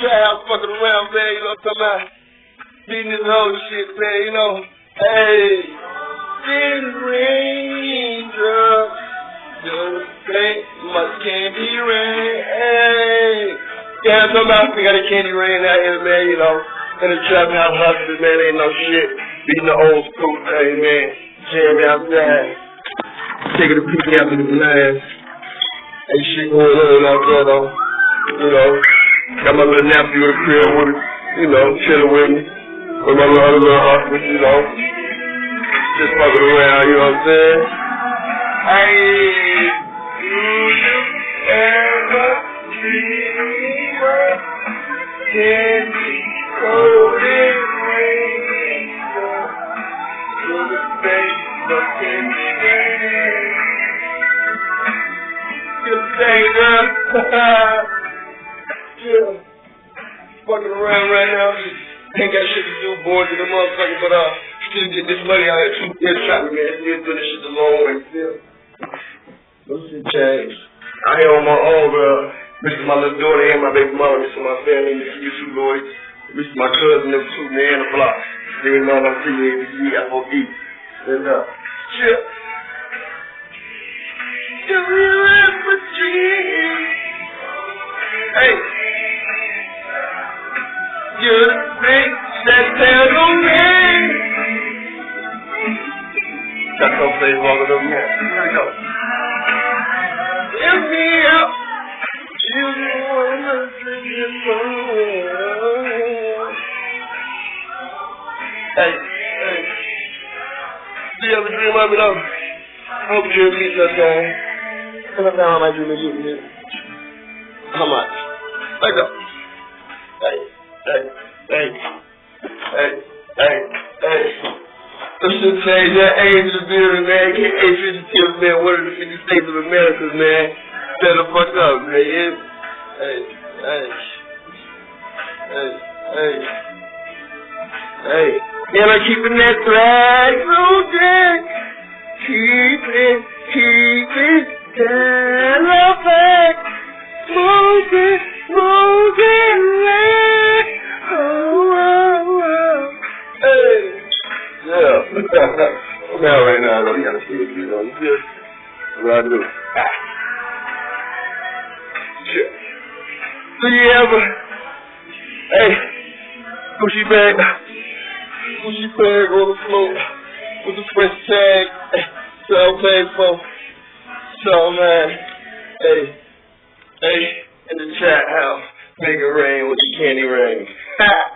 trap house fucking around, man, you know what I'm talking about? Beating this whole shit, man, you know. Hey, this raindrop, just think my candy rain. Hey, yeah, I'm talking about we got a candy rain out here, man, you know. In the trap house hustling, man, ain't no shit. Beating the old school thing, man. Jamming outside. Taking the people after the glass. Ain't shit going on out there, though. You know, got my little nephew in the crib with it, you know, chilling with me. With my little husband, you know. Just fucking around, you know what I'm saying? Hey, do you ever dream of candy coated rain? To the face of candy rain. Good thing, girl. Yeah. Fucking around right now. Ain't got shit to do, bored to the motherfucker, but still get this money out here. Still trapping, man. Still doing this shit the long way, still. No shit changed. I here on my own, bro. Missing my little daughter and my baby mama. Missing my family, missing you two boys. Missing my cousin, them two, man, the block. They know I'm free, FOB. Stand up. Shit. Do you ever dream? Hey. You think that there's no rain? That's gonna play longer than more. Here we go. Give me up. You wanna sing your song. Hey. Do you ever dream of it though? I hope you ever meet that guy. Come up down, I might dream of you. How much? Let go. Hey. This should change that age of the building, man. Get age 52, man. One of the 50 states of America, man. Shut the fuck up, man. Hey. And I'm keeping that flag moving. Keep it, Cadillac. Moving, like. Hey. Yeah. I'm out right now, though. You gotta see it, you know. You feel? What I do. Shit. Do you ever? Hey. Pushy bag on the floor with the French tag. So I'm paying for. So, man. Hey. In the chat house. Make it rain with the candy rain. Ha!